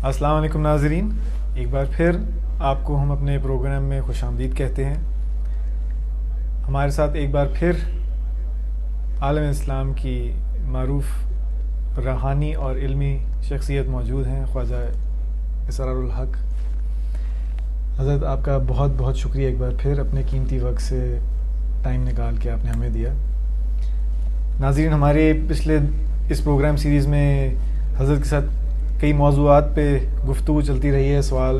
السلام علیکم ناظرین، ایک بار پھر آپ کو ہم اپنے پروگرام میں خوش آمدید کہتے ہیں۔ ہمارے ساتھ ایک بار پھر عالم اسلام کی معروف روحانی اور علمی شخصیت موجود ہیں، خواجہ اسرار الحق حضرت۔ آپ کا بہت بہت شکریہ ایک بار پھر اپنے قیمتی وقت سے ٹائم نکال کے آپ نے ہمیں دیا۔ ناظرین، ہمارے پچھلے اس پروگرام سیریز میں حضرت کے ساتھ کئی موضوعات پہ گفتگو چلتی رہی ہے، سوال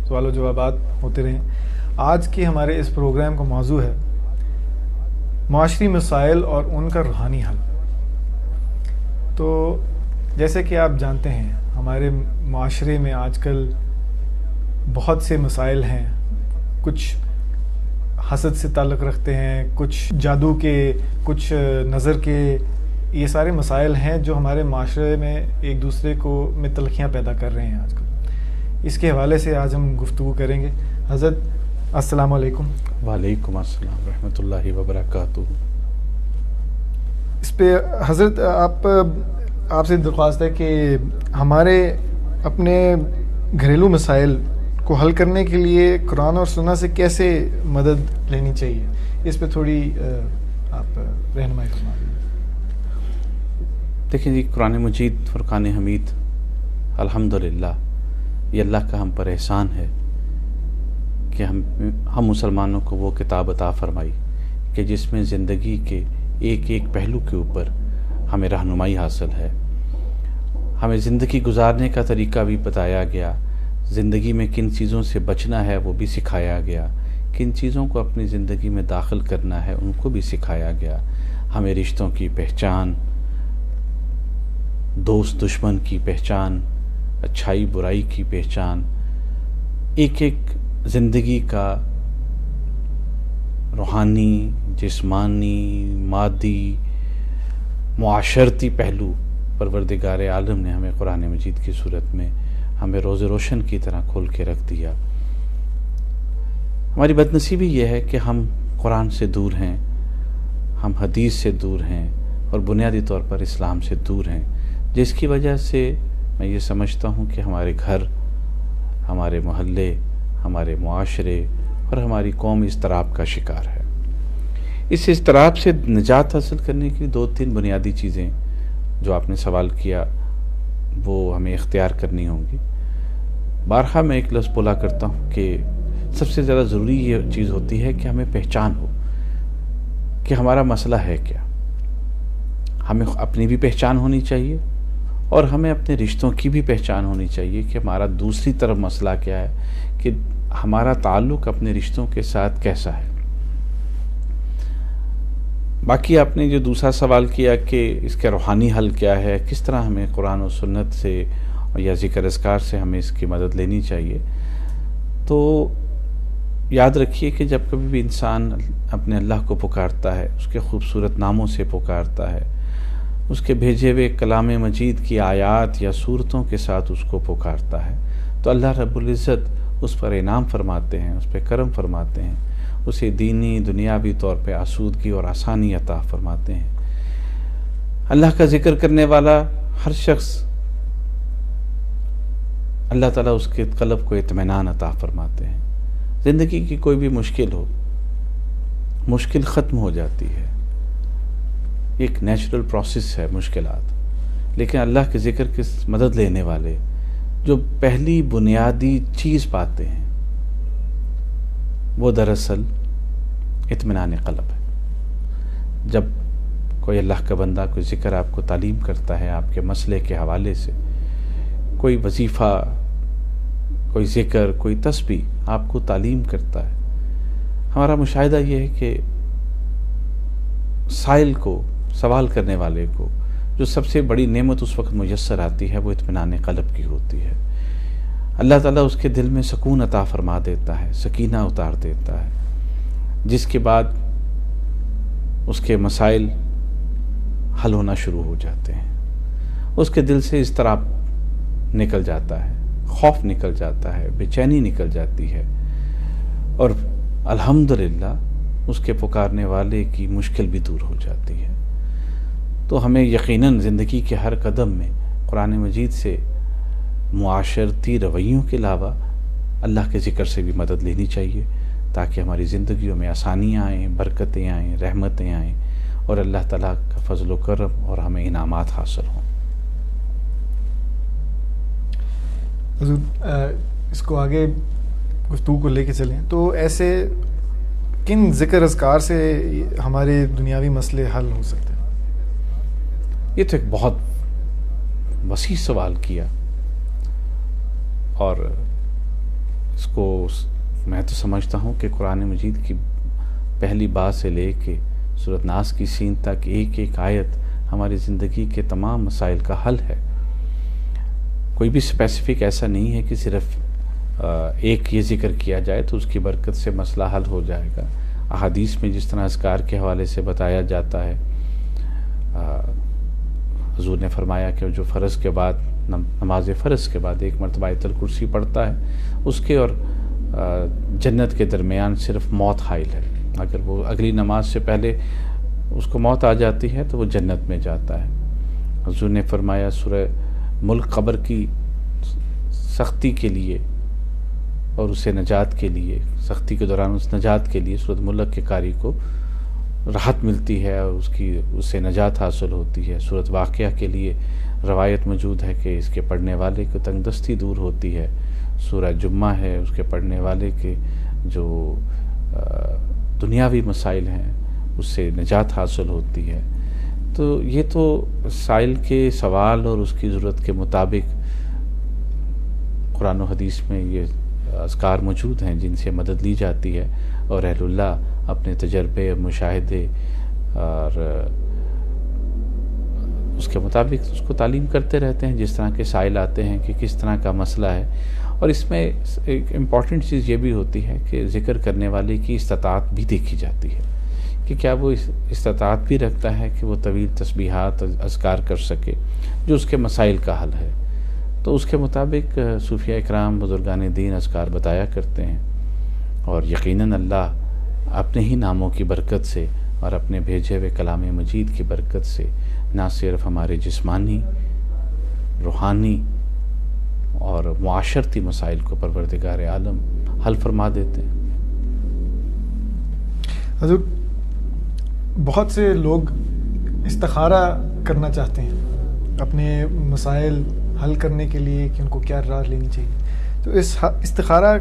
و جوابات ہوتے رہے۔ آج کے ہمارے اس پروگرام کا موضوع ہے معاشری مسائل اور ان کا روحانی حل۔ تو جیسے کہ آپ جانتے ہیں، ہمارے معاشرے میں آج کل بہت سے مسائل ہیں، کچھ حسد سے تعلق رکھتے ہیں، کچھ جادو کے، کچھ نظر کے۔ یہ سارے مسائل ہیں جو ہمارے معاشرے میں ایک دوسرے کو میں تلخیاں پیدا کر رہے ہیں آج کل۔ اس کے حوالے سے آج ہم گفتگو کریں گے۔ حضرت السلام علیکم۔ وعلیکم السلام ورحمۃ اللہ وبرکاتہ۔ اس پہ حضرت آپ سے درخواست ہے کہ ہمارے اپنے گھریلو مسائل کو حل کرنے کے لیے قرآن اور سنت سے کیسے مدد لینی چاہیے، اس پہ تھوڑی آپ رہنمائی فرما دیجیے۔ دیکھیں جی، قرآن مجید فرقان حمید الحمدللہ، یہ اللہ کا ہم پر احسان ہے کہ ہم مسلمانوں کو وہ کتاب عطا فرمائی کہ جس میں زندگی کے ایک ایک پہلو کے اوپر ہمیں رہنمائی حاصل ہے۔ ہمیں زندگی گزارنے کا طریقہ بھی بتایا گیا، زندگی میں کن چیزوں سے بچنا ہے وہ بھی سکھایا گیا، کن چیزوں کو اپنی زندگی میں داخل کرنا ہے ان کو بھی سکھایا گیا۔ ہمیں رشتوں کی پہچان، دوست دشمن کی پہچان، اچھائی برائی کی پہچان، ایک ایک زندگی کا روحانی، جسمانی، مادی، معاشرتی پہلو پروردگار عالم نے ہمیں قرآن مجید کی صورت میں ہمیں روز روشن کی طرح کھول کے رکھ دیا۔ ہماری بدنصیبی یہ ہے کہ ہم قرآن سے دور ہیں، ہم حدیث سے دور ہیں اور بنیادی طور پر اسلام سے دور ہیں، جس کی وجہ سے میں یہ سمجھتا ہوں کہ ہمارے گھر، ہمارے محلے، ہمارے معاشرے اور ہماری قوم اضطراب کا شکار ہے۔ اس اضطراب سے نجات حاصل کرنے کی دو تین بنیادی چیزیں جو آپ نے سوال کیا وہ ہمیں اختیار کرنی ہوں گی۔ بارہا میں ایک لفظ بولا کرتا ہوں کہ سب سے زیادہ ضروری یہ چیز ہوتی ہے کہ ہمیں پہچان ہو کہ ہمارا مسئلہ ہے کیا۔ ہمیں اپنی بھی پہچان ہونی چاہیے اور ہمیں اپنے رشتوں کی بھی پہچان ہونی چاہیے کہ ہمارا دوسری طرف مسئلہ کیا ہے، کہ ہمارا تعلق اپنے رشتوں کے ساتھ کیسا ہے۔ باقی آپ نے جو دوسرا سوال کیا کہ اس کا روحانی حل کیا ہے، کس طرح ہمیں قرآن و سنت سے یا ذکر اذکار سے ہمیں اس کی مدد لینی چاہیے، تو یاد رکھیے کہ جب کبھی بھی انسان اپنے اللہ کو پکارتا ہے، اس کے خوبصورت ناموں سے پکارتا ہے، اس کے بھیجے ہوئے کلام مجید کی آیات یا صورتوں کے ساتھ اس کو پکارتا ہے، تو اللہ رب العزت اس پر انعام فرماتے ہیں، اس پہ کرم فرماتے ہیں، اسے دینی دنیاوی طور پہ آسودگی اور آسانی عطا فرماتے ہیں۔ اللہ کا ذکر کرنے والا ہر شخص، اللہ تعالیٰ اس کے قلب کو اطمینان عطا فرماتے ہیں۔ زندگی کی کوئی بھی مشکل ہو، مشکل ختم ہو جاتی ہے، ایک نیچرل پروسیس ہے مشکلات، لیکن اللہ کے ذکر کی مدد لینے والے جو پہلی بنیادی چیز پاتے ہیں وہ دراصل اطمینان قلب ہے۔ جب کوئی اللہ کا بندہ کوئی ذکر آپ کو تعلیم کرتا ہے، آپ کے مسئلے کے حوالے سے کوئی وظیفہ، کوئی ذکر، کوئی تسبیح آپ کو تعلیم کرتا ہے، ہمارا مشاہدہ یہ ہے کہ سائل کو، سوال کرنے والے کو جو سب سے بڑی نعمت اس وقت میسر آتی ہے وہ اطمینان قلب کی ہوتی ہے۔ اللہ تعالیٰ اس کے دل میں سکون عطا فرما دیتا ہے، سکینہ اتار دیتا ہے، جس کے بعد اس کے مسائل حل ہونا شروع ہو جاتے ہیں، اس کے دل سے اضطراب نکل جاتا ہے، خوف نکل جاتا ہے، بے چینی نکل جاتی ہے، اور الحمدللہ اس کے پکارنے والے کی مشکل بھی دور ہو جاتی ہے۔ تو ہمیں یقیناً زندگی کے ہر قدم میں قرآن مجید سے معاشرتی رویوں کے علاوہ اللہ کے ذکر سے بھی مدد لینی چاہیے، تاکہ ہماری زندگیوں میں آسانیاں آئیں، برکتیں آئیں، رحمتیں آئیں، اور اللہ تعالیٰ کا فضل و کرم اور ہمیں انعامات حاصل ہوں۔ حضور اس کو آگے گفتگو کو لے کے چلیں تو ایسے کن ذکر اذکار سے ہمارے دنیاوی مسئلے حل ہو سکتے ہیں؟ یہ تو ایک بہت وسیع سوال کیا، اور اس کو میں تو سمجھتا ہوں کہ قرآن مجید کی پہلی بات سے لے کے سورۃ ناس کی سین تک ایک ایک آیت ہماری زندگی کے تمام مسائل کا حل ہے۔ کوئی بھی اسپیسیفک ایسا نہیں ہے کہ صرف ایک یہ ذکر کیا جائے تو اس کی برکت سے مسئلہ حل ہو جائے گا۔ احادیث میں جس طرح اذکار کے حوالے سے بتایا جاتا ہے، حضور نے فرمایا کہ جو فرض کے بعد نماز فرض کے بعد ایک مرتبہ آیت الکرسی پڑھتا ہے، اس کے اور جنت کے درمیان صرف موت حائل ہے۔ اگر وہ اگلی نماز سے پہلے اس کو موت آ جاتی ہے تو وہ جنت میں جاتا ہے۔ حضور نے فرمایا سورہ ملک قبر کی سختی کے لیے اور اسے نجات کے لیے، سختی کے دوران اس نجات کے لیے سورۃ ملک کے قاری کو راحت ملتی ہے اور اس سے نجات حاصل ہوتی ہے۔ سورۃ واقعہ کے لیے روایت موجود ہے کہ اس کے پڑھنے والے کو تنگ دستی دور ہوتی ہے۔ سورہ جمعہ ہے، اس کے پڑھنے والے کے جو دنیاوی مسائل ہیں اس سے نجات حاصل ہوتی ہے۔ تو یہ تو سائل کے سوال اور اس کی ضرورت کے مطابق قرآن و حدیث میں یہ اذکار موجود ہیں جن سے مدد لی جاتی ہے، اور اہل اللہ اپنے تجربے اور مشاہدے اور اس کے مطابق اس کو تعلیم کرتے رہتے ہیں۔ جس طرح کے سائل آتے ہیں کہ کس طرح کا مسئلہ ہے، اور اس میں ایک امپورٹنٹ چیز یہ بھی ہوتی ہے کہ ذکر کرنے والے کی استطاعت بھی دیکھی جاتی ہے کہ کیا وہ استطاعت بھی رکھتا ہے کہ وہ طویل تسبیحات اذکار کر سکے جو اس کے مسائل کا حل ہے۔ تو اس کے مطابق صوفیاء اکرام بزرگان دین اذکار بتایا کرتے ہیں، اور یقیناً اللہ اپنے ہی ناموں کی برکت سے اور اپنے بھیجے ہوئے کلام مجید کی برکت سے نہ صرف ہمارے جسمانی، روحانی اور معاشرتی مسائل کو پروردگار عالم حل فرما دیتے ہیں۔ حضور بہت سے لوگ استخارہ کرنا چاہتے ہیں اپنے مسائل حل کرنے کے لیے کہ ان کو کیا راہ لینی چاہیے، تو اس استخارہ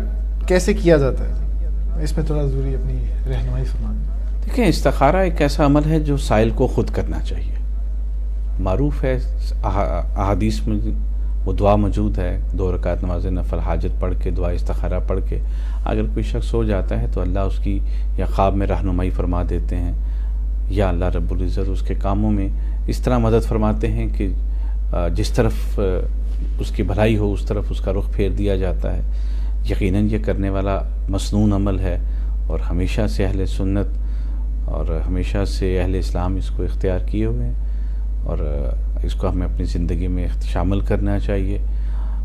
کیسے کیا جاتا ہے؟ اس میں تھوڑا ضروری اپنی رہنمائی فرمائیں۔ دیکھیں، استخارہ ایک ایسا عمل ہے جو سائل کو خود کرنا چاہیے۔ معروف ہے، احادیث میں وہ دعا موجود ہے، 2 رکعت نماز نفل حاجت پڑھ کے، دعا استخارہ پڑھ کے اگر کوئی شخص سو جاتا ہے تو اللہ اس کی یا خواب میں رہنمائی فرما دیتے ہیں، یا اللہ رب العزت اس کے کاموں میں اس طرح مدد فرماتے ہیں کہ جس طرف اس کی بھلائی ہو اس طرف اس کا رخ پھیر دیا جاتا ہے۔ یقیناً یہ کرنے والا مسنون عمل ہے، اور ہمیشہ سے اہل سنت اور ہمیشہ سے اہل اسلام اس کو اختیار کیے ہوئے ہیں، اور اس کو ہمیں اپنی زندگی میں شامل کرنا چاہیے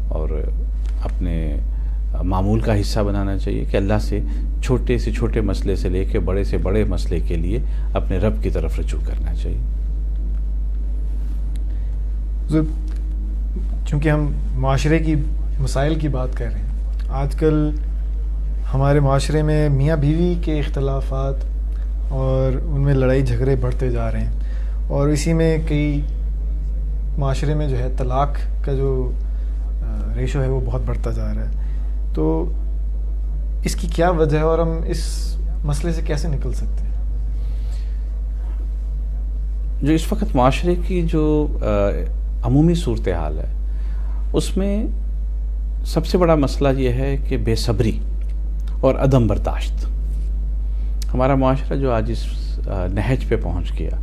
اور اپنے معمول کا حصہ بنانا چاہیے کہ اللہ سے چھوٹے مسئلے سے لے کے بڑے مسئلے کے لیے اپنے رب کی طرف رجوع کرنا چاہیے۔ چونکہ ہم معاشرے کی مسائل کی بات کر رہے ہیں، آج کل ہمارے معاشرے میں میاں بیوی کے اختلافات اور ان میں لڑائی جھگڑے بڑھتے جا رہے ہیں، اور اسی میں کئی معاشرے میں جو ہے طلاق کا جو ریشو ہے وہ بہت بڑھتا جا رہا ہے۔ تو اس کی کیا وجہ ہے اور ہم اس مسئلے سے کیسے نکل سکتے ہیں؟ جو اس وقت معاشرے کی جو عمومی صورتحال ہے اس میں سب سے بڑا مسئلہ یہ ہے کہ بے صبری اور عدم برداشت۔ ہمارا معاشرہ جو آج اس نہج پہ پہنچ گیا،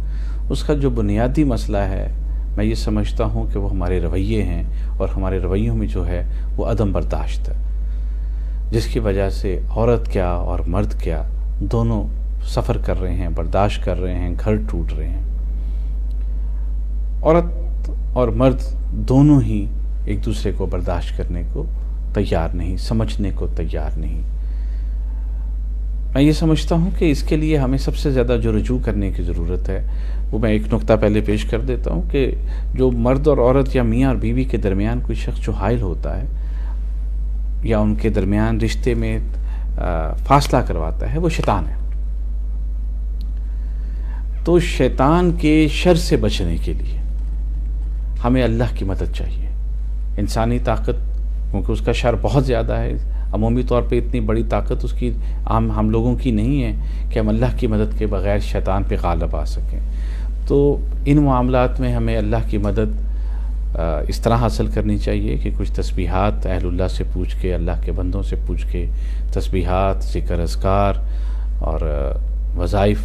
اس کا جو بنیادی مسئلہ ہے میں یہ سمجھتا ہوں کہ وہ ہمارے رویے ہیں، اور ہمارے رویوں میں جو ہے وہ عدم برداشت ہے، جس کی وجہ سے عورت کیا اور مرد کیا دونوں سفر کر رہے ہیں، برداشت کر رہے ہیں، گھر ٹوٹ رہے ہیں۔ عورت اور مرد دونوں ہی ایک دوسرے کو برداشت کرنے کو تیار نہیں، سمجھنے کو تیار نہیں۔ میں یہ سمجھتا ہوں کہ اس کے لیے ہمیں سب سے زیادہ جو رجوع کرنے کی ضرورت ہے وہ میں ایک نقطہ پہلے پیش کر دیتا ہوں کہ جو مرد اور عورت یا میاں اور بیوی کے درمیان کوئی شخص جو حائل ہوتا ہے یا ان کے درمیان رشتے میں فاصلہ کرواتا ہے، وہ شیطان ہے۔ تو شیطان کے شر سے بچنے کے لیے ہمیں اللہ کی مدد چاہیے۔ انسانی طاقت، کیونکہ اس کا شر بہت زیادہ ہے، عمومی طور پہ اتنی بڑی طاقت اس کی ہم لوگوں کی نہیں ہے کہ ہم اللہ کی مدد کے بغیر شیطان پہ غالب آ سکیں۔ تو ان معاملات میں ہمیں اللہ کی مدد اس طرح حاصل کرنی چاہیے کہ کچھ تسبیحات اہل اللہ سے پوچھ کے، اللہ کے بندوں سے پوچھ کے، تسبیحات، ذکر اذکار اور وظائف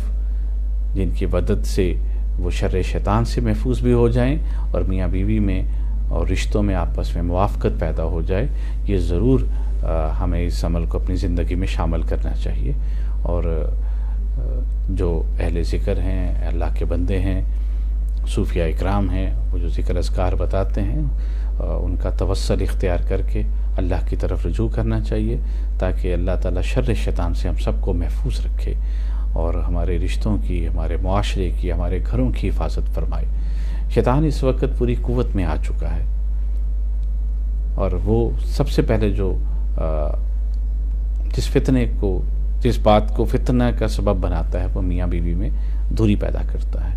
جن کی مدد سے وہ شر شیطان سے محفوظ بھی ہو جائیں اور میاں بیوی میں اور رشتوں میں آپس میں موافقت پیدا ہو جائے، یہ ضرور ہمیں اس عمل کو اپنی زندگی میں شامل کرنا چاہیے۔ اور جو اہل ذکر ہیں، اللہ کے بندے ہیں، صوفیاء اکرام ہیں، وہ جو ذکر اذکار بتاتے ہیں، ان کا توسل اختیار کر کے اللہ کی طرف رجوع کرنا چاہیے تاکہ اللہ تعالیٰ شر شیطان سے ہم سب کو محفوظ رکھے اور ہمارے رشتوں کی، ہمارے معاشرے کی، ہمارے گھروں کی حفاظت فرمائے۔ شیطان اس وقت پوری قوت میں آ چکا ہے اور وہ سب سے پہلے جو جس بات کو فتنہ کا سبب بناتا ہے وہ میاں بیوی میں دوری پیدا کرتا ہے۔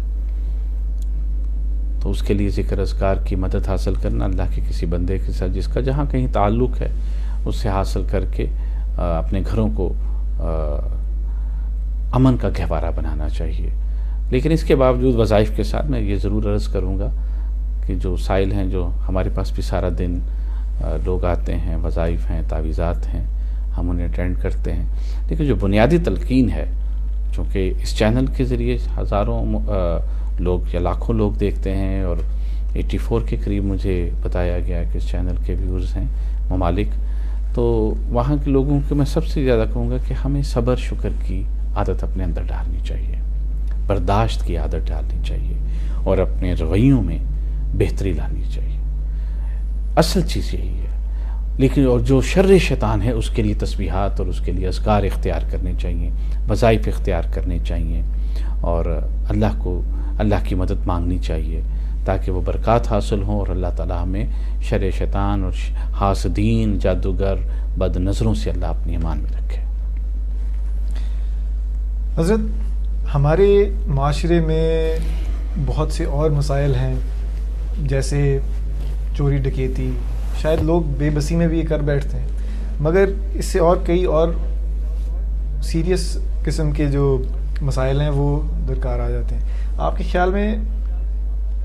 تو اس کے لیے ذکر اذکار کی مدد حاصل کرنا، اللہ کے کسی بندے کے ساتھ جس کا جہاں کہیں تعلق ہے اس سے حاصل کر کے اپنے گھروں کو امن کا گہوارہ بنانا چاہیے۔ لیکن اس کے باوجود وظائف کے ساتھ میں یہ ضرور عرض کروں گا کہ جو سائل ہیں، جو ہمارے پاس بھی سارا دن لوگ آتے ہیں، وظائف ہیں، تعویذات ہیں، ہم انہیں اٹینڈ کرتے ہیں، لیکن جو بنیادی تلقین ہے، چونکہ اس چینل کے ذریعے ہزاروں لوگ یا لاکھوں لوگ دیکھتے ہیں اور 84 کے قریب مجھے بتایا گیا کہ اس چینل کے ویورز ہیں ممالک، تو وہاں کے لوگوں کو میں سب سے زیادہ کہوں گا کہ ہمیں صبر شکر کی عادت اپنے اندر ڈالنی چاہیے، برداشت کی عادت ڈالنی چاہیے اور اپنے رویوں میں بہتری لانی چاہیے۔ اصل چیز یہی ہے۔ لیکن اور جو شر شیطان ہے اس کے لیے تسبیحات اور اس کے لیے اذکار اختیار کرنے چاہیے، وظائف اختیار کرنے چاہیے اور اللہ کی مدد مانگنی چاہیے تاکہ وہ برکات حاصل ہوں اور اللہ تعالیٰ ہمیں شر شیطان اور حاسدین، جادوگر، بد نظروں سے اللہ اپنی امان میں رکھے۔ حضرت، ہمارے معاشرے میں بہت سے اور مسائل ہیں جیسے چوری ڈکیتی، شاید لوگ بے بسی میں بھی یہ کر بیٹھتے ہیں، مگر اس سے اور کئی اور سیریس قسم کے جو مسائل ہیں وہ درکار آ جاتے ہیں۔ آپ کے خیال میں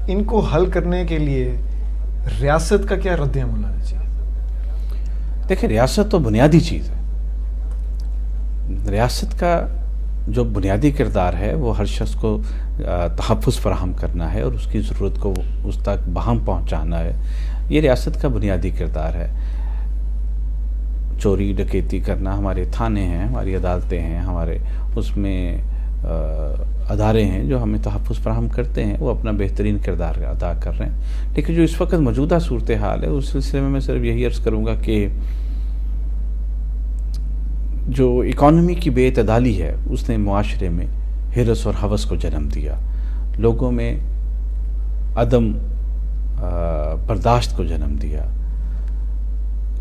ان کو حل کرنے کے لیے ریاست کا کیا رد عمل ہونا چاہیے؟ دیکھیں، ریاست تو بنیادی چیز ہے۔ ریاست کا جو بنیادی کردار ہے وہ ہر شخص کو تحفظ فراہم کرنا ہے اور اس کی ضرورت کو اس تک بہم پہنچانا ہے، یہ ریاست کا بنیادی کردار ہے۔ چوری ڈکیتی کرنا، ہمارے تھانے ہیں، ہماری عدالتیں ہیں، ہمارے اس میں ادارے ہیں جو ہمیں تحفظ فراہم کرتے ہیں، وہ اپنا بہترین کردار ادا کر رہے ہیں۔ لیکن جو اس وقت موجودہ صورتحال ہے اس سلسلے میں صرف یہی عرض کروں گا کہ جو اکانومی کی بے اعتدالی ہے اس نے معاشرے میں ہرس اور ہوس کو جنم دیا، لوگوں میں عدم برداشت کو جنم دیا،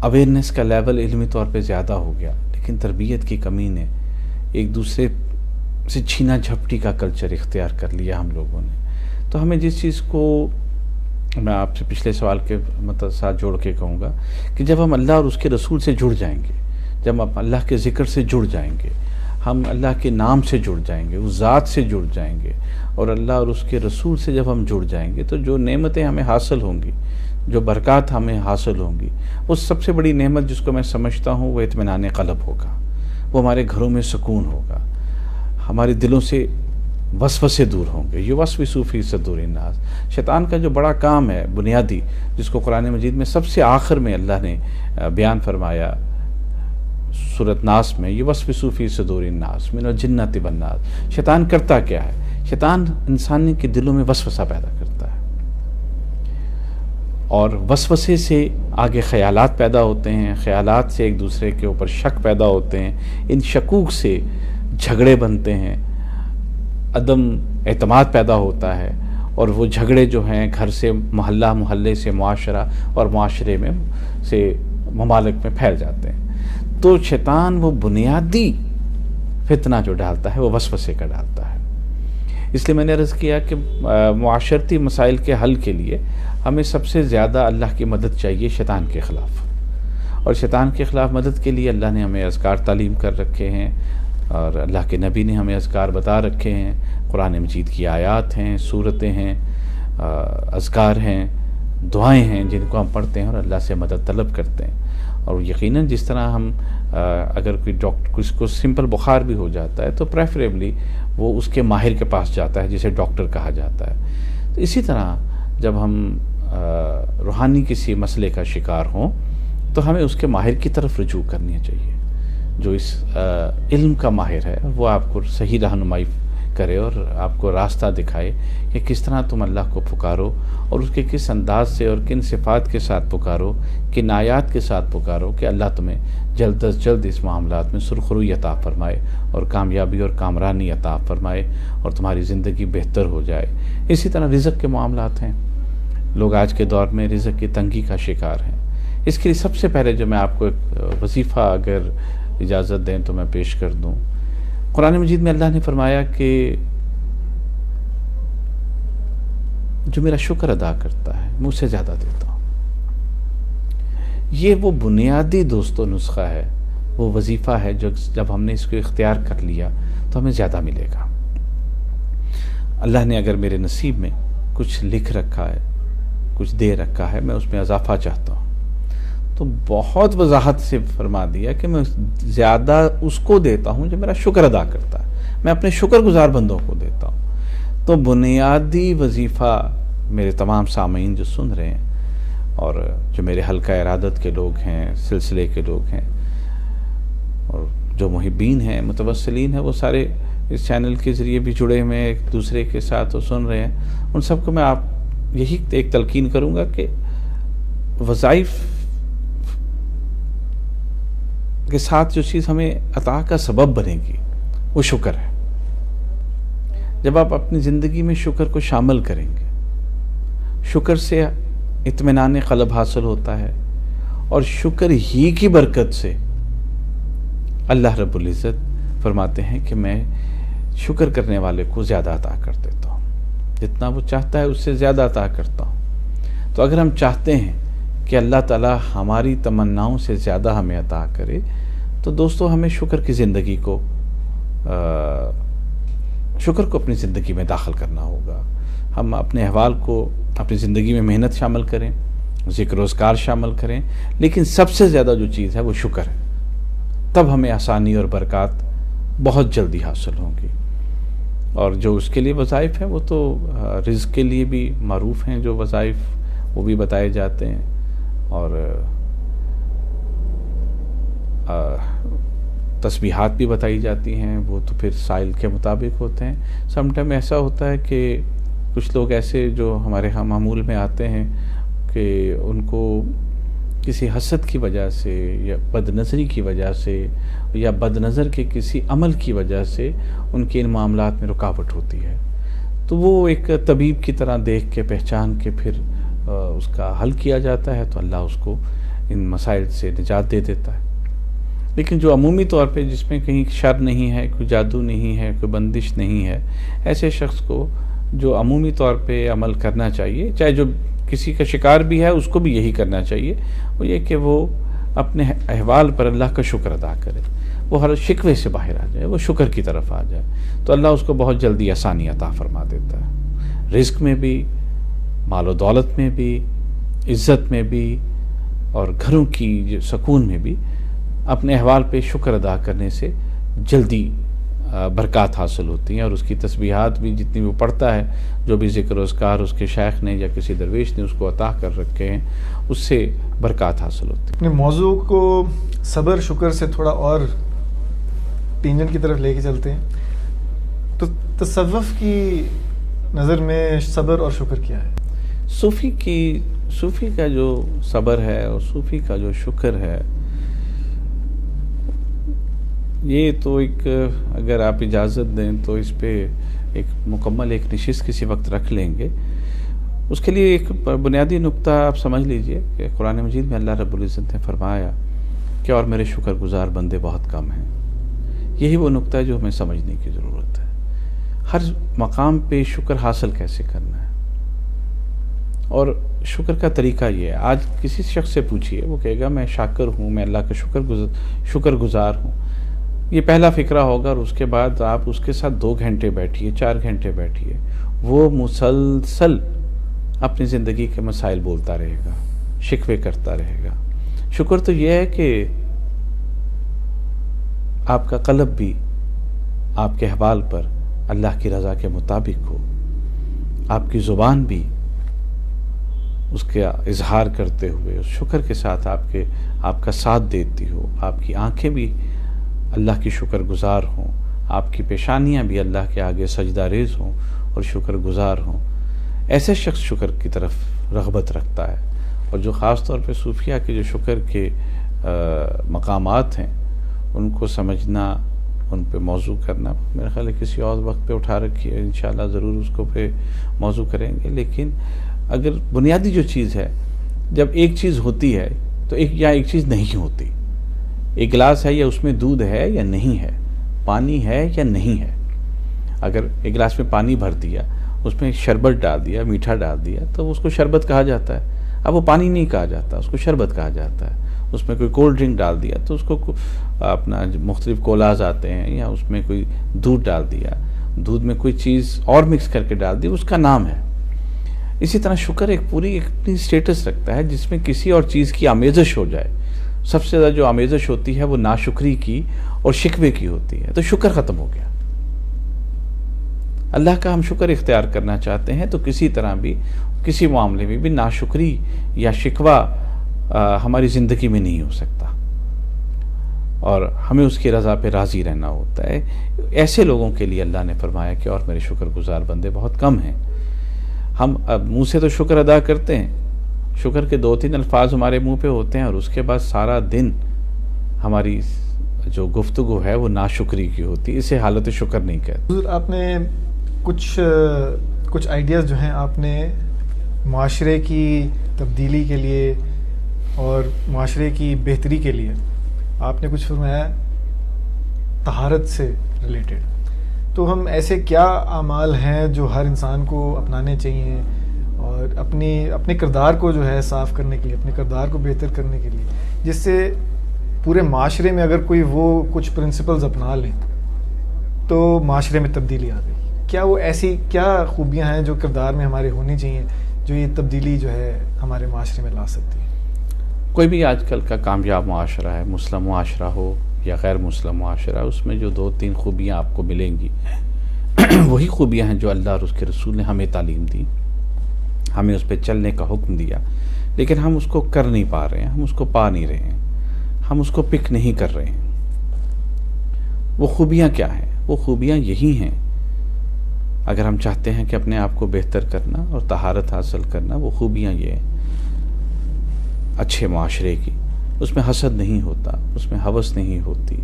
اویئرنیس کا لیول علمی طور پہ زیادہ ہو گیا، لیکن تربیت کی کمی نے ایک دوسرے سے چھینا جھپٹی کا کلچر اختیار کر لیا ہم لوگوں نے۔ تو ہمیں جس چیز کو میں آپ سے پچھلے سوال کے ساتھ جوڑ کے کہوں گا کہ جب ہم اللہ اور اس کے رسول سے جڑ جائیں گے، جب ہم اللہ کے ذکر سے جڑ جائیں گے، ہم اللہ کے نام سے جڑ جائیں گے، اس ذات سے جڑ جائیں گے اور اللہ اور اس کے رسول سے جب ہم جڑ جائیں گے تو جو نعمتیں ہمیں حاصل ہوں گی، جو برکات ہمیں حاصل ہوں گی، اس سب سے بڑی نعمت جس کو میں سمجھتا ہوں وہ اطمینان قلب ہوگا، وہ ہمارے گھروں میں سکون ہوگا، ہمارے دلوں سے وسوسے دور ہوں گے۔ یوسوس فی صدور الناس، شیطان کا جو بڑا کام ہے بنیادی، جس کو قرآن مجید میں سب سے آخر میں اللہ نے بیان فرمایا سورۃ ناس میں، یوسوس فی صدور الناس من الجنۃ والناس، شیطان کرتا کیا ہے؟ شیطان انسانی کے دلوں میں وسوسہ پیدا کرتا ہے اور وسوسے سے آگے خیالات پیدا ہوتے ہیں، خیالات سے ایک دوسرے کے اوپر شک پیدا ہوتے ہیں، ان شکوک سے جھگڑے بنتے ہیں، عدم اعتماد پیدا ہوتا ہے، اور وہ جھگڑے جو ہیں گھر سے محلہ، محلے سے معاشرہ، اور معاشرے میں سے ممالک میں پھیل جاتے ہیں۔ تو شیطان وہ بنیادی فتنہ جو ڈالتا ہے وہ وسوسے کا ڈالتا ہے۔ اس لیے میں نے عرض کیا کہ معاشرتی مسائل کے حل کے لیے ہمیں سب سے زیادہ اللہ کی مدد چاہیے شیطان کے خلاف، اور شیطان کے خلاف مدد کے لیے اللہ نے ہمیں اذکار تعلیم کر رکھے ہیں، اور اللہ کے نبی نے ہمیں اذکار بتا رکھے ہیں۔ قرآن مجید کی آیات ہیں، سورتیں ہیں، اذکار ہیں، دعائیں ہیں جن کو ہم پڑھتے ہیں اور اللہ سے مدد طلب کرتے ہیں۔ اور یقیناً جس طرح ہم اگر کوئی کسی کو سمپل بخار بھی ہو جاتا ہے تو پریفریبلی وہ اس کے ماہر کے پاس جاتا ہے جسے ڈاکٹر کہا جاتا ہے۔ تو اسی طرح جب ہم روحانی کسی مسئلے کا شکار ہوں تو ہمیں اس کے ماہر کی طرف رجوع کرنی چاہیے، جو اس علم کا ماہر ہے، وہ آپ کو صحیح رہنمائی کرے اور آپ کو راستہ دکھائے کہ کس طرح تم اللہ کو پکارو، اور اس کے کس انداز سے اور کن صفات کے ساتھ پکارو، کن آیات کے ساتھ پکارو کہ اللہ تمہیں جلد از جلد اس معاملات میں سرخروئی عطا فرمائے اور کامیابی اور کامرانی عطا فرمائے اور تمہاری زندگی بہتر ہو جائے۔ اسی طرح رزق کے معاملات ہیں، لوگ آج کے دور میں رزق کی تنگی کا شکار ہیں۔ اس کے لیے سب سے پہلے جو میں آپ کو ایک وظیفہ اگر اجازت دیں تو میں پیش کر دوں۔ قرآن مجید میں اللہ نے فرمایا کہ جو میرا شکر ادا کرتا ہے میں اسے زیادہ دیتا ہوں۔ یہ وہ بنیادی دوستو نسخہ ہے، وہ وظیفہ ہے جو جب ہم نے اس کو اختیار کر لیا تو ہمیں زیادہ ملے گا۔ اللہ نے اگر میرے نصیب میں کچھ لکھ رکھا ہے، کچھ دے رکھا ہے، میں اس میں اضافہ چاہتا ہوں، تو بہت وضاحت سے فرما دیا کہ میں زیادہ اس کو دیتا ہوں جو میرا شکر ادا کرتا ہے، میں اپنے شکر گزار بندوں کو دیتا ہوں۔ تو بنیادی وظیفہ میرے تمام سامعین جو سن رہے ہیں اور جو میرے حلقہ ارادت کے لوگ ہیں، سلسلے کے لوگ ہیں، اور جو محبین ہیں، متوسلین ہیں، وہ سارے اس چینل کے ذریعے بھی جڑے ہوئے ہیں، ایک دوسرے کے ساتھ وہ سن رہے ہیں، ان سب کو میں آپ یہی ایک تلقین کروں گا کہ وظائف کے ساتھ جو چیز ہمیں عطا کا سبب بنے گی وہ شکر ہے۔ جب آپ اپنی زندگی میں شکر کو شامل کریں گے، شکر سے اطمینان قلب حاصل ہوتا ہے، اور شکر ہی کی برکت سے اللہ رب العزت فرماتے ہیں کہ میں شکر کرنے والے کو زیادہ عطا کر دیتا ہوں، جتنا وہ چاہتا ہے اس سے زیادہ عطا کرتا ہوں۔ تو اگر ہم چاہتے ہیں کہ اللہ تعالیٰ ہماری تمناؤں سے زیادہ ہمیں عطا کرے تو دوستو ہمیں شکر کی زندگی کو شکر کو اپنی زندگی میں داخل کرنا ہوگا۔ ہم اپنے احوال کو اپنی زندگی میں محنت شامل کریں، ذکر و اذکار شامل کریں، لیکن سب سے زیادہ جو چیز ہے وہ شکر ہے، تب ہمیں آسانی اور برکات بہت جلدی حاصل ہوں گی۔ اور جو اس کے لیے وظائف ہیں وہ تو رزق کے لیے بھی معروف ہیں، جو وظائف وہ بھی بتائے جاتے ہیں، اور تسبیحات بھی بتائی جاتی ہیں، وہ تو پھر سائل کے مطابق ہوتے ہیں۔ سم ٹائم ایسا ہوتا ہے کہ کچھ لوگ ایسے جو ہمارے ہاں معمول میں آتے ہیں کہ ان کو کسی حسد کی وجہ سے یا بد نظری کی وجہ سے یا بد نظر کے کسی عمل کی وجہ سے ان کے ان معاملات میں رکاوٹ ہوتی ہے، تو وہ ایک طبیب کی طرح دیکھ کے پہچان کے پھر اس کا حل کیا جاتا ہے، تو اللہ اس کو ان مسائل سے نجات دے دیتا ہے۔ لیکن جو عمومی طور پہ جس میں کہیں شر نہیں ہے، کوئی جادو نہیں ہے، کوئی بندش نہیں ہے، ایسے شخص کو جو عمومی طور پہ عمل کرنا چاہیے، چاہے جو کسی کا شکار بھی ہے اس کو بھی یہی کرنا چاہیے، وہ یہ کہ وہ اپنے احوال پر اللہ کا شکر ادا کرے، وہ ہر شکوے سے باہر آ جائے، وہ شکر کی طرف آ جائے، تو اللہ اس کو بہت جلدی آسانی عطا فرما دیتا ہے، رزق میں بھی، مال و دولت میں بھی، عزت میں بھی، اور گھروں کی سکون میں بھی۔ اپنے احوال پہ شکر ادا کرنے سے جلدی برکات حاصل ہوتی ہیں، اور اس کی تسبیحات بھی جتنی وہ پڑھتا ہے، جو بھی ذکر و اذکار اس کے شیخ نے یا کسی درویش نے اس کو عطا کر رکھے ہیں، اس سے برکات حاصل ہوتی ہے۔ اپنے موضوع کو صبر شکر سے تھوڑا اور ٹینجن کی طرف لے کے چلتے ہیں، تو تصوف کی نظر میں صبر اور شکر کیا ہے؟ صوفی کا جو صبر ہے اور صوفی کا جو شکر ہے، یہ تو ایک، اگر آپ اجازت دیں تو اس پہ ایک مکمل ایک نشست کسی وقت رکھ لیں گے. اس کے لیے ایک بنیادی نقطہ آپ سمجھ لیجئے کہ قرآن مجید میں اللہ رب العزت نے فرمایا کہ اور میرے شکر گزار بندے بہت کم ہیں. یہی وہ نقطہ ہے جو ہمیں سمجھنے کی ضرورت ہے. ہر مقام پہ شکر حاصل کیسے کرنا ہے، اور شکر کا طریقہ یہ ہے. آج کسی شخص سے پوچھئے، وہ کہے گا میں شاکر ہوں، میں اللہ کا شکر گزار ہوں. یہ پہلا فقرہ ہوگا، اور اس کے بعد آپ اس کے ساتھ 2 گھنٹے بیٹھیے، 4 گھنٹے بیٹھیے، وہ مسلسل اپنی زندگی کے مسائل بولتا رہے گا، شکوے کرتا رہے گا. شکر تو یہ ہے کہ آپ کا قلب بھی آپ کے احوال پر اللہ کی رضا کے مطابق ہو، آپ کی زبان بھی اس کا اظہار کرتے ہوئے اس شکر کے ساتھ آپ کا ساتھ دیتی ہو، آپ کی آنکھیں بھی اللہ کی شکر گزار ہوں، آپ کی پیشانیاں بھی اللہ کے آگے سجدہ ریز ہوں اور شکر گزار ہوں. ایسے شخص شکر کی طرف رغبت رکھتا ہے. اور جو خاص طور پہ صوفیہ کے جو شکر کے مقامات ہیں ان کو سمجھنا، ان پہ موضوع کرنا، میرے خیال ہے کسی اور وقت پہ اٹھا رکھی ہے، انشاءاللہ ضرور اس کو پہ موضوع کریں گے. لیکن اگر بنیادی جو چیز ہے، جب ایک چیز ہوتی ہے تو ایک چیز نہیں ہوتی. ایک گلاس ہے، یا اس میں دودھ ہے یا نہیں ہے، پانی ہے یا نہیں ہے. اگر ایک گلاس میں پانی بھر دیا، اس میں شربت ڈال دیا، میٹھا ڈال دیا، تو اس کو شربت کہا جاتا ہے. اب وہ پانی نہیں کہا جاتا، اس کو شربت کہا جاتا ہے. اس میں کوئی کولڈ ڈرنک ڈال دیا تو اس کو اپنا مختلف کولاز آتے ہیں، یا اس میں کوئی دودھ ڈال دیا، دودھ میں کوئی چیز اور مکس کر کے ڈال دی، اس کا نام ہے. اسی طرح شکر ایک پوری اپنی سٹیٹس رکھتا ہے جس میں کسی اور چیز کی آمیزش ہو جائے. سب سے زیادہ جو آمیزش ہوتی ہے وہ ناشکری کی اور شکوے کی ہوتی ہے، تو شکر ختم ہو گیا. اللہ کا ہم شکر اختیار کرنا چاہتے ہیں تو کسی طرح بھی، کسی معاملے میں بھی ناشکری یا شکوہ ہماری زندگی میں نہیں ہو سکتا، اور ہمیں اس کی رضا پہ راضی رہنا ہوتا ہے. ایسے لوگوں کے لیے اللہ نے فرمایا کہ اور میرے شکر گزار بندے بہت کم ہیں. ہم اب منہ سے تو شکر ادا کرتے ہیں، شکر کے 2-3 الفاظ ہمارے منہ پہ ہوتے ہیں، اور اس کے بعد سارا دن ہماری جو گفتگو ہے وہ ناشکری کی ہوتی ہے. اسے حالت شکر نہیں کہتے. حضور، آپ نے کچھ آئیڈیاز جو ہیں آپ نے معاشرے کی تبدیلی کے لیے اور معاشرے کی بہتری کے لیے آپ نے کچھ فرمایا طہارت سے ریلیٹڈ. تو ہم ایسے کیا اعمال ہیں جو ہر انسان کو اپنانے چاہیے، اور اپنے کردار کو جو ہے صاف کرنے کے لیے، اپنے کردار کو بہتر کرنے کے لیے، جس سے پورے معاشرے میں اگر کوئی وہ کچھ پرنسپلز اپنا لیں تو معاشرے میں تبدیلی آ گئی؟ کیا وہ ایسی کیا خوبیاں ہیں جو کردار میں ہمارے ہونی چاہیے جو یہ تبدیلی جو ہے ہمارے معاشرے میں لا سکتی ہے؟ کوئی بھی آج کل کا کامیاب معاشرہ ہے، مسلم معاشرہ ہو یا غیر مسلم معاشرہ، اس میں جو 2-3 خوبیاں آپ کو ملیں گی وہی خوبیاں ہیں جو اللہ اور اس کے رسول نے ہمیں تعلیم دی، ہمیں اس پہ چلنے کا حکم دیا. لیکن ہم اس کو کر نہیں پا رہے ہیں، ہم اس کو پا نہیں رہے ہیں، ہم اس کو پک نہیں کر رہے ہیں. وہ خوبیاں کیا ہیں؟ وہ خوبیاں یہی ہیں. اگر ہم چاہتے ہیں کہ اپنے آپ کو بہتر کرنا اور طہارت حاصل کرنا، وہ خوبیاں یہ ہیں اچھے معاشرے کی. اس میں حسد نہیں ہوتا، اس میں ہوس نہیں ہوتی،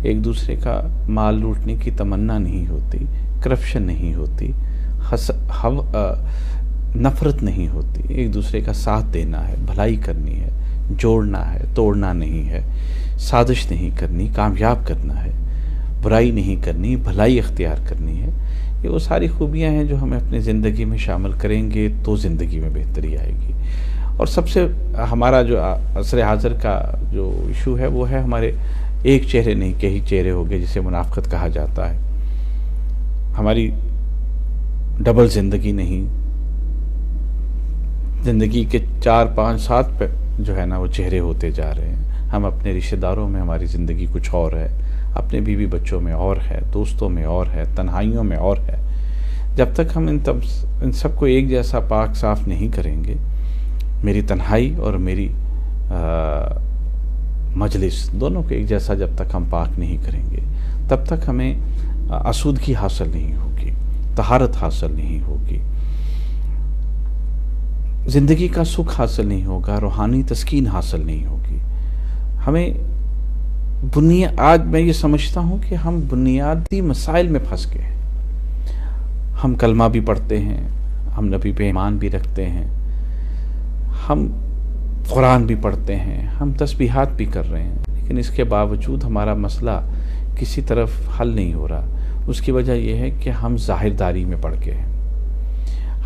ایک دوسرے کا مال لوٹنے کی تمنا نہیں ہوتی، کرپشن نہیں ہوتی، نفرت نہیں ہوتی، ایک دوسرے کا ساتھ دینا ہے، بھلائی کرنی ہے، جوڑنا ہے، توڑنا نہیں ہے، سازش نہیں کرنی، کامیاب کرنا ہے، برائی نہیں کرنی، بھلائی اختیار کرنی ہے. یہ وہ ساری خوبیاں ہیں جو ہمیں اپنی زندگی میں شامل کریں گے تو زندگی میں بہتری آئے گی. اور سب سے ہمارا جو عصر حاضر کا جو ایشو ہے وہ ہے ہمارے ایک چہرے نہیں کئی چہرے ہو گئے، جسے منافقت کہا جاتا ہے. ہماری ڈبل زندگی نہیں، زندگی کے 4-5-7 پہ جو ہے نا وہ چہرے ہوتے جا رہے ہیں. ہم اپنے رشتہ داروں میں ہماری زندگی کچھ اور ہے، اپنے بیوی بچوں میں اور ہے، دوستوں میں اور ہے، تنہائیوں میں اور ہے. جب تک ہم ان سب کو ایک جیسا پاک صاف نہیں کریں گے، میری تنہائی اور میری مجلس دونوں کو ایک جیسا جب تک ہم پاک نہیں کریں گے، تب تک ہمیں آسودگی حاصل نہیں ہوگی، طہارت حاصل نہیں ہوگی، زندگی کا سکھ حاصل نہیں ہوگا، روحانی تسکین حاصل نہیں ہوگی. ہمیں آج میں یہ سمجھتا ہوں کہ ہم بنیادی مسائل میں پھنس گئے. ہم کلمہ بھی پڑھتے ہیں، ہم نبی پہ ایمان بھی رکھتے ہیں، ہم قرآن بھی پڑھتے ہیں، ہم تسبیحات بھی کر رہے ہیں، لیکن اس کے باوجود ہمارا مسئلہ کسی طرف حل نہیں ہو رہا۔ اس کی وجہ یہ ہے کہ ہم ظاہرداری میں پڑ گئے ہیں۔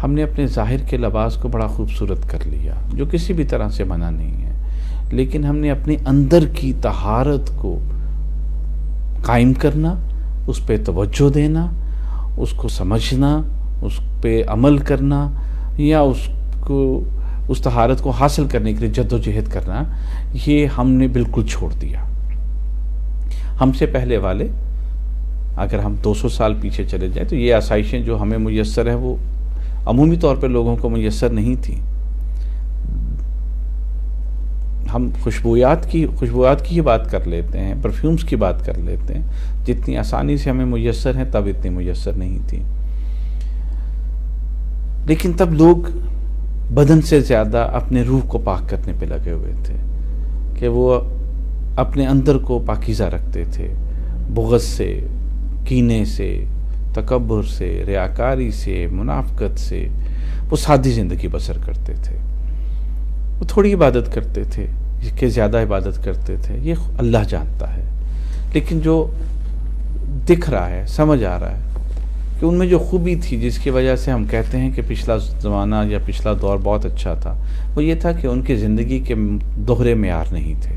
ہم نے اپنے ظاہر کے لباس کو بڑا خوبصورت کر لیا، جو کسی بھی طرح سے منع نہیں ہے، لیکن ہم نے اپنے اندر کی طہارت کو قائم کرنا، اس پہ توجہ دینا، اس کو سمجھنا، اس پہ عمل کرنا، یا اس طہارت کو حاصل کرنے کے لیے جد و جہد کرنا، یہ ہم نے بالکل چھوڑ دیا۔ ہم سے پہلے والے، اگر ہم 200 سال پیچھے چلے جائیں تو یہ آسائشیں جو ہمیں میسر ہیں وہ عمومی طور پہ لوگوں کو میسر نہیں تھیں۔ ہم خوشبویات کی ہی بات کر لیتے ہیں، پرفیومز کی بات کر لیتے ہیں، جتنی آسانی سے ہمیں میسر ہیں تب اتنی میسر نہیں تھی۔ لیکن تب لوگ بدن سے زیادہ اپنے روح کو پاک کرنے پہ لگے ہوئے تھے کہ وہ اپنے اندر کو پاکیزہ رکھتے تھے، بغض سے، کینے سے، تکبر سے، ریاکاری سے، منافقت سے۔ وہ سادی زندگی بسر کرتے تھے، وہ تھوڑی عبادت کرتے تھے کہ زیادہ عبادت کرتے تھے، یہ اللہ جانتا ہے۔ لیکن جو دکھ رہا ہے، سمجھ آ رہا ہے کہ ان میں جو خوبی تھی جس کی وجہ سے ہم کہتے ہیں کہ پچھلا زمانہ یا پچھلا دور بہت اچھا تھا، وہ یہ تھا کہ ان کی زندگی کے دوہرے معیار نہیں تھے۔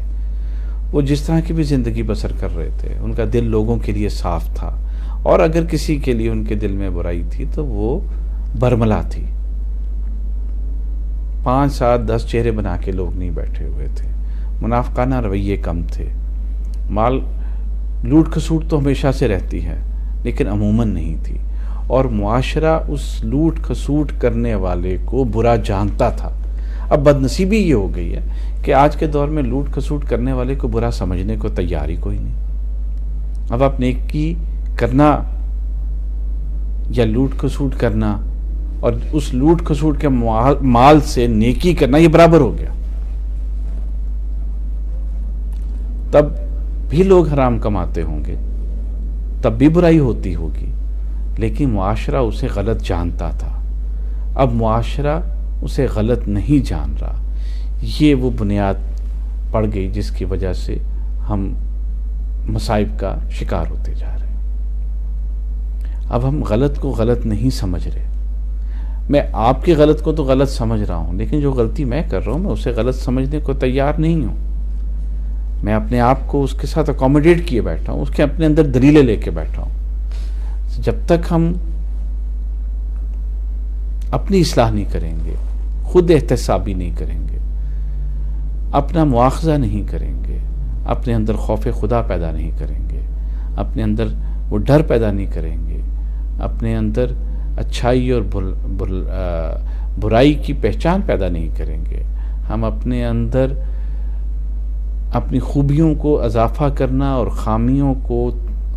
وہ جس طرح کی بھی زندگی بسر کر رہے تھے، ان کا دل لوگوں کے لیے صاف تھا، اور اگر کسی کے لیے ان کے دل میں برائی تھی تو وہ برملا تھی۔ 5 7 10 چہرے بنا کے لوگ نہیں بیٹھے ہوئے تھے، منافقانہ رویے کم تھے۔ مال لوٹ کھسوٹ تو ہمیشہ سے رہتی ہے، لیکن عموماً نہیں تھی، اور معاشرہ اس لوٹ کھسوٹ کرنے والے کو برا جانتا تھا۔ اب بدنصیبی یہ ہو گئی ہے کہ آج کے دور میں لوٹ کھسوٹ کرنے والے کو برا سمجھنے کو تیار ہی کوئی نہیں۔ اب آپ نیکی کرنا یا لوٹ کھسوٹ کرنا، اور اس لوٹ کھسوٹ کے مال سے نیکی کرنا، یہ برابر ہو گیا۔ تب بھی لوگ حرام کماتے ہوں گے، تب بھی برائی ہوتی ہوگی، لیکن معاشرہ اسے غلط جانتا تھا۔ اب معاشرہ اسے غلط نہیں جان رہا۔ یہ وہ بنیاد پڑ گئی جس کی وجہ سے ہم مصائب کا شکار ہوتے جا رہے ہیں۔ اب ہم غلط کو غلط نہیں سمجھ رہے۔ میں آپ کی غلط کو تو غلط سمجھ رہا ہوں، لیکن جو غلطی میں کر رہا ہوں میں اسے غلط سمجھنے کو تیار نہیں ہوں۔ میں اپنے آپ کو اس کے ساتھ اکوموڈیٹ کیے بیٹھا ہوں، اس کے اپنے اندر دلیلیں لے کے بیٹھا ہوں۔ جب تک ہم اپنی اصلاح نہیں کریں گے، خود احتسابی نہیں کریں گے، اپنا مواخذہ نہیں کریں گے، اپنے اندر خوف خدا پیدا نہیں کریں گے، اپنے اندر وہ ڈر پیدا نہیں کریں گے، اپنے اندر اچھائی اور برائی کی پہچان پیدا نہیں کریں گے، ہم اپنے اندر اپنی خوبیوں کو اضافہ کرنا اور خامیوں کو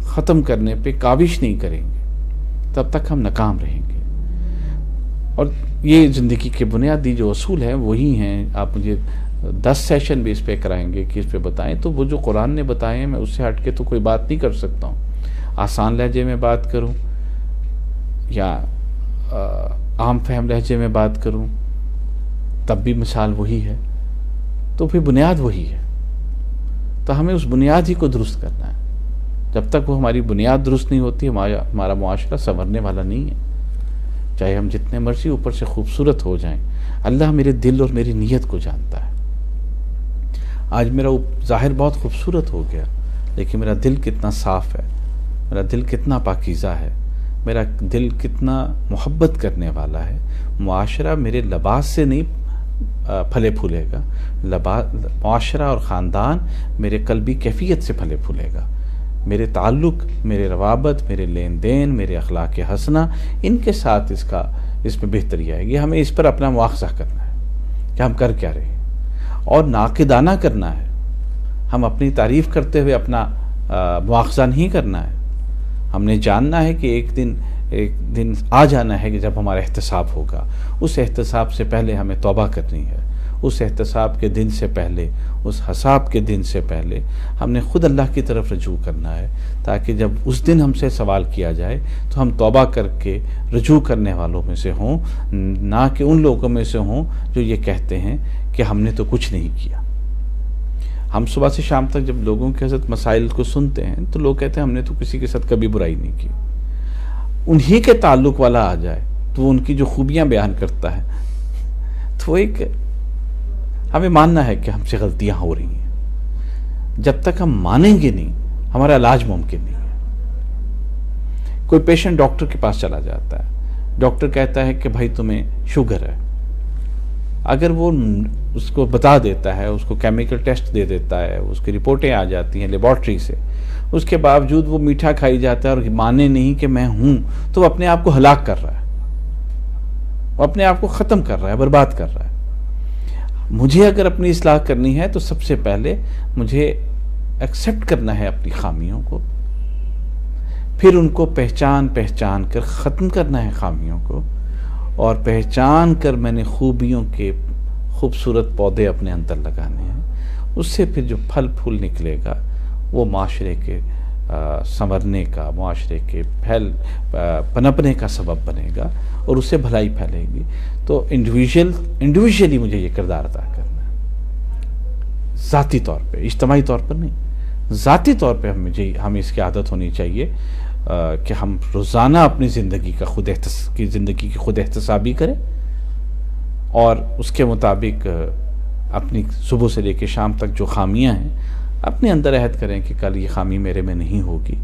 ختم کرنے پہ کاوش نہیں کریں گے، تب تک ہم ناکام رہیں گے۔ اور یہ زندگی کے بنیادی جو اصول ہیں وہی ہیں۔ آپ مجھے 10 سیشن بھی اس پہ کرائیں گے کہ اس پہ بتائیں، تو وہ جو قرآن نے بتائے ہیں میں اس سے ہٹ کے تو کوئی بات نہیں کر سکتا ہوں۔ آسان لہجے میں بات کروں یا عام فہم لہجے میں بات کروں، تب بھی مثال وہی ہے، تو پھر بنیاد وہی ہے۔ تو ہمیں اس بنیاد ہی کو درست کرنا ہے۔ جب تک وہ ہماری بنیاد درست نہیں ہوتی، ہمارا معاشرہ سنورنے والا نہیں ہے۔ چاہے ہم جتنے مرضی اوپر سے خوبصورت ہو جائیں، اللہ میرے دل اور میری نیت کو جانتا ہے۔ آج میرا ظاہر بہت خوبصورت ہو گیا، لیکن میرا دل کتنا صاف ہے، میرا دل کتنا پاکیزہ ہے، میرا دل کتنا محبت کرنے والا ہے۔ معاشرہ میرے لباس سے نہیں پھلے پھولے گا، معاشرہ اور خاندان میرے قلبی کیفیت سے پھلے پھولے گا۔ میرے تعلق، میرے روابط، میرے لین دین، میرے اخلاق حسنہ، ان کے ساتھ اس میں بہتری آئے گی۔ ہمیں اس پر اپنا مواخذہ کرنا ہے کہ ہم کر کیا رہے ہیں، اور ناقدانہ کرنا ہے۔ ہم اپنی تعریف کرتے ہوئے اپنا مواخذہ نہیں کرنا ہے۔ ہم نے جاننا ہے کہ ایک دن آ جانا ہے کہ جب ہمارا احتساب ہوگا۔ اس احتساب سے پہلے ہمیں توبہ کرنی ہے، اس احتساب کے دن سے پہلے، اس حساب کے دن سے پہلے ہم نے خود اللہ کی طرف رجوع کرنا ہے، تاکہ جب اس دن ہم سے سوال کیا جائے تو ہم توبہ کر کے رجوع کرنے والوں میں سے ہوں، نہ کہ ان لوگوں میں سے ہوں جو یہ کہتے ہیں کہ ہم نے تو کچھ نہیں کیا۔ ہم صبح سے شام تک جب لوگوں کے ساتھ مسائل کو سنتے ہیں تو لوگ کہتے ہیں ہم نے تو کسی کے ساتھ کبھی برائی نہیں کی۔ انہی کے تعلق والا آ جائے تو وہ ان کی جو خوبیاں بیان کرتا ہے تو وہ ایک ہمیں ماننا ہے کہ ہم سے غلطیاں ہو رہی ہیں۔ جب تک ہم مانیں گے نہیں ہمارا علاج ممکن نہیں ہے۔ کوئی پیشنٹ ڈاکٹر کے پاس چلا جاتا ہے، ڈاکٹر کہتا ہے کہ بھائی تمہیں شوگر ہے، اگر وہ اس کو بتا دیتا ہے، اس کو کیمیکل ٹیسٹ دے دیتا ہے، اس کی رپورٹیں آ جاتی ہیں لیبارٹری سے، اس کے باوجود وہ میٹھا کھائی جاتا ہے اور مانے نہیں کہ میں ہوں، تو وہ اپنے آپ کو ہلاک کر رہا ہے، وہ اپنے آپ کو ختم کر رہا ہے، برباد کر رہا ہے۔ مجھے اگر اپنی اصلاح کرنی ہے تو سب سے پہلے مجھے ایکسیپٹ کرنا ہے اپنی خامیوں کو، پھر ان کو پہچان کر ختم کرنا ہے خامیوں کو، اور پہچان کر میں نے خوبیوں کے خوبصورت پودے اپنے اندر لگانے ہیں۔ اس سے پھر جو پھل پھول نکلے گا وہ معاشرے کے سنورنے کا، معاشرے کے پنپنے کا سبب بنے گا، اور اس سے بھلائی پھیلے گی۔ تو انڈیویجولی مجھے یہ کردار ادا کرنا ہے، ذاتی طور پہ، اجتماعی طور پر نہیں، ذاتی طور پہ ہمیں اس کی عادت ہونی چاہیے کہ ہم روزانہ اپنی زندگی کی خود احتسابی کریں، اور اس کے مطابق اپنی صبح سے لے کے شام تک جو خامیاں ہیں اپنے اندر عہد کریں کہ کل یہ خامی میرے میں نہیں ہوگی،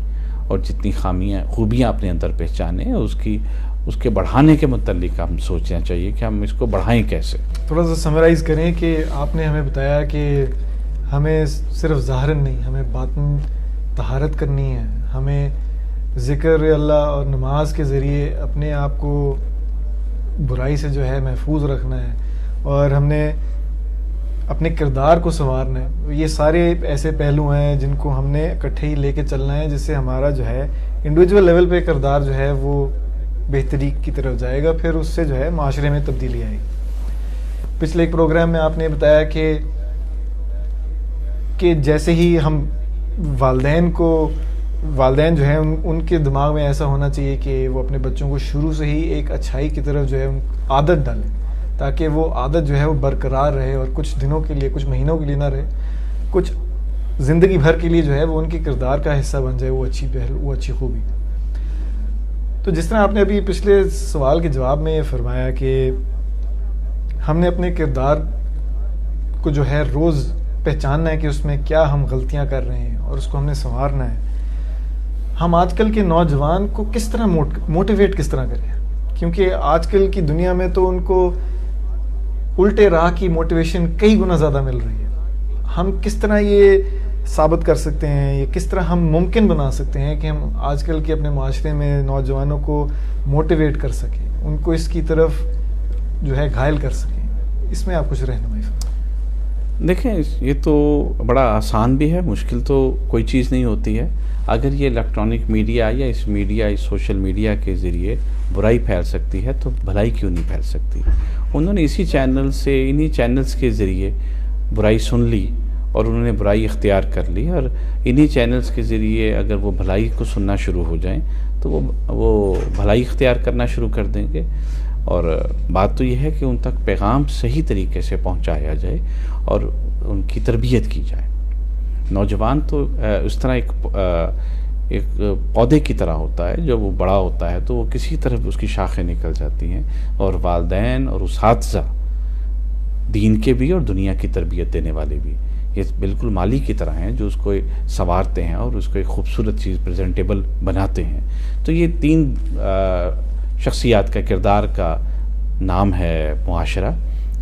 اور جتنی خوبیاں اپنے اندر پہچانیں اس کے بڑھانے کے متعلق ہم سوچنا چاہیے کہ ہم اس کو بڑھائیں کیسے۔ تھوڑا سا سمرائز کریں کہ آپ نے ہمیں بتایا کہ ہمیں صرف ظاہراً نہیں، ہمیں باطن طہارت کرنی ہے، ہمیں ذکر اللہ اور نماز کے ذریعے اپنے آپ کو برائی سے جو ہے محفوظ رکھنا ہے، اور ہم نے اپنے کردار کو سنوارنا ہے۔ یہ سارے ایسے پہلو ہیں جن کو ہم نے اکٹھے ہی لے کے چلنا ہے، جس سے ہمارا جو ہے انڈیویجول لیول پہ کردار جو ہے وہ بہتری کی طرف جائے گا، پھر اس سے جو ہے معاشرے میں تبدیلی آئے گی۔ پچھلے ایک پروگرام میں آپ نے بتایا کہ جیسے ہی ہم والدین جو ہیں ان کے دماغ میں ایسا ہونا چاہیے کہ وہ اپنے بچوں کو شروع سے ہی ایک اچھائی کی طرف جو ہے عادت ڈالیں، تاکہ وہ عادت جو ہے وہ برقرار رہے، اور کچھ دنوں کے لیے، کچھ مہینوں کے لیے نہ رہے، کچھ زندگی بھر کے لیے جو ہے وہ ان کے کردار کا حصہ بن جائے، وہ اچھی خوبی۔ تو جس طرح آپ نے ابھی پچھلے سوال کے جواب میں یہ فرمایا کہ ہم نے اپنے کردار کو جو ہے روز پہچاننا ہے کہ اس میں کیا ہم غلطیاں کر رہے ہیں، اور اس کو ہم نے سنوارنا ہے۔ ہم آج کل کے نوجوان کو کس طرح موٹیویٹ کس طرح کریں، کیونکہ آج کل کی دنیا میں تو ان کو الٹے راہ کی موٹیویشن کئی گنا زیادہ مل رہی ہے۔ ہم کس طرح یہ ثابت کر سکتے ہیں، یہ کس طرح ہم ممکن بنا سکتے ہیں کہ ہم آج کل کے اپنے معاشرے میں نوجوانوں کو موٹیویٹ کر سکیں، ان کو اس کی طرف جو ہے گھائل کر سکیں؟ اس میں آپ کچھ رہنمائی فرمائیں۔ دیکھیں، یہ تو بڑا آسان بھی ہے، مشکل تو کوئی چیز نہیں ہوتی ہے۔ اگر یہ الیکٹرانک میڈیا یا اس سوشل میڈیا کے ذریعے برائی پھیل سکتی ہے تو بھلائی کیوں نہیں پھیل سکتی؟ انہوں نے انہی چینلز کے ذریعے برائی سن لی اور انہوں نے برائی اختیار کر لی، اور انہی چینلز کے ذریعے اگر وہ بھلائی کو سننا شروع ہو جائیں تو وہ بھلائی اختیار کرنا شروع کر دیں گے۔ اور بات تو یہ ہے کہ ان تک پیغام صحیح طریقے سے پہنچایا جائے اور ان کی تربیت کی جائے۔ نوجوان تو اس طرح ایک پودے کی طرح ہوتا ہے، جب وہ بڑا ہوتا ہے تو وہ کسی طرف اس کی شاخیں نکل جاتی ہیں، اور والدین اور اساتذہ دین کے بھی اور دنیا کی تربیت دینے والے بھی یہ بالکل مالی کی طرح ہیں جو اس کو سنوارتے ہیں اور اس کو ایک خوبصورت چیز پریزنٹیبل بناتے ہیں۔ تو یہ 3 شخصیات کا کردار کا نام ہے معاشرہ۔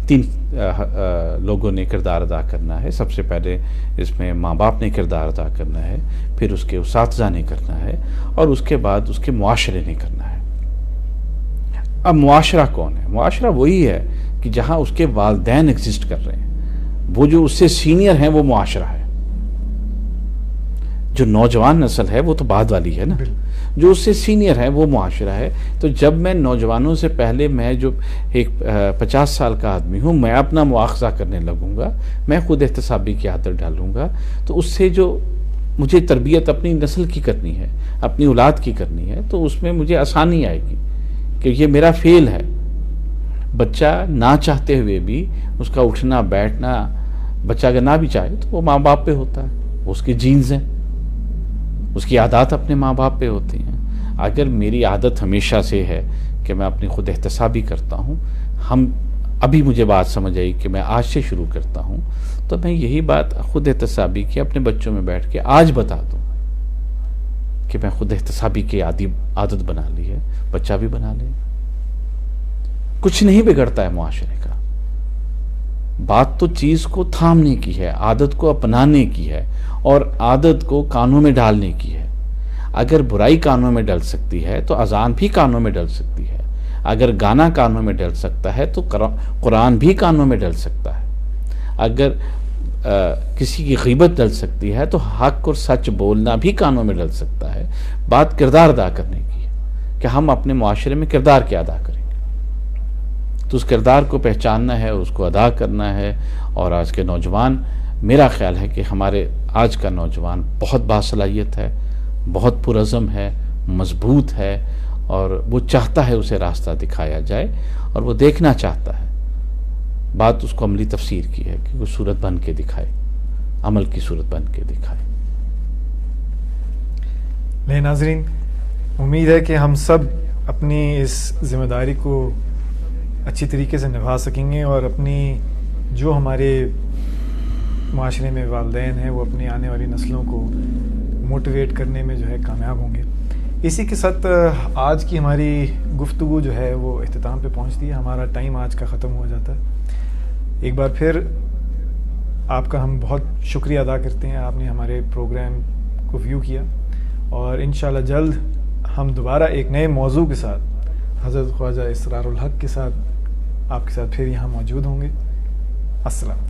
3 لوگوں نے کردار ادا کرنا ہے۔ سب سے پہلے اس میں ماں باپ نے کردار ادا کرنا ہے، پھر اس کے اساتذہ نے کرنا ہے، اور اس کے بعد اس کے معاشرے نے کرنا ہے۔ اب معاشرہ کون ہے؟ معاشرہ وہی ہے کہ جہاں اس کے والدین ایگزسٹ کر رہے ہیں، وہ جو اس سے سینئر ہیں وہ معاشرہ ہے۔ جو نوجوان نسل ہے وہ تو بعد والی ہے نا، جو اس سے سینئر ہے وہ معاشرہ ہے. تو جب میں نوجوانوں سے پہلے میں جو ایک 50 سال کا آدمی ہوں، میں اپنا مواخذہ کرنے لگوں گا، میں خود احتسابی کی عادت ڈالوں گا، تو اس سے جو مجھے تربیت اپنی نسل کی کرنی ہے، اپنی اولاد کی کرنی ہے، تو اس میں مجھے آسانی آئے گی کہ یہ میرا فعل ہے. بچہ نہ چاہتے ہوئے بھی اس کا اٹھنا بیٹھنا، بچہ اگر نہ بھی چاہے تو وہ ماں باپ پہ ہوتا ہے، وہ اس کی جینز ہیں، اس کی عادات اپنے ماں باپ پہ ہوتی ہیں. اگر میری عادت ہمیشہ سے ہے کہ میں اپنی خود احتسابی کرتا ہوں، ابھی مجھے بات سمجھ آئی کہ میں آج سے شروع کرتا ہوں، تو میں یہی بات خود احتسابی کی اپنے بچوں میں بیٹھ کے آج بتا دوں کہ میں خود احتسابی کی عادت بنا لی ہے، بچہ بھی بنا لے. کچھ نہیں بگڑتا ہے معاشرے کا. بات تو چیز کو تھامنے کی ہے، عادت کو اپنانے کی ہے، اور عادت کو کانوں میں ڈالنے کی ہے. اگر برائی کانوں میں ڈل سکتی ہے تو اذان بھی کانوں میں ڈل سکتی ہے. اگر گانا کانوں میں ڈل سکتا ہے تو قرآن بھی کانوں میں ڈل سکتا ہے. اگر کسی کی غیبت ڈل سکتی ہے تو حق اور سچ بولنا بھی کانوں میں ڈل سکتا ہے. بات کردار ادا کرنے کی ہے کہ ہم اپنے معاشرے میں کردار کیا ادا کریں گے. تو اس کردار کو پہچاننا ہے، اس کو ادا کرنا ہے. اور آج کے نوجوان، میرا خیال ہے کہ ہمارے آج کا نوجوان بہت باصلاحیت ہے، بہت پرعزم ہے، مضبوط ہے، اور وہ چاہتا ہے اسے راستہ دکھایا جائے، اور وہ دیکھنا چاہتا ہے. بات اس کو عملی تفسیر کی ہے کہ وہ صورت بن کے دکھائے، عمل کی صورت بن کے دکھائے. لے ناظرین، امید ہے کہ ہم سب اپنی اس ذمہ داری کو اچھی طریقے سے نبھا سکیں گے، اور اپنی جو ہمارے معاشرے میں والدین ہیں وہ اپنی آنے والی نسلوں کو موٹیویٹ کرنے میں جو ہے کامیاب ہوں گے. اسی کے ساتھ آج کی ہماری گفتگو جو ہے وہ اختتام پہ پہنچتی ہے. ہمارا ٹائم آج کا ختم ہو جاتا ہے. ایک بار پھر آپ کا ہم بہت شکریہ ادا کرتے ہیں، آپ نے ہمارے پروگرام کو ویو کیا، اور انشاءاللہ جلد ہم دوبارہ ایک نئے موضوع کے ساتھ حضرت خواجہ اسرار الحق کے ساتھ آپ کے ساتھ پھر یہاں موجود ہوں گے. السلام.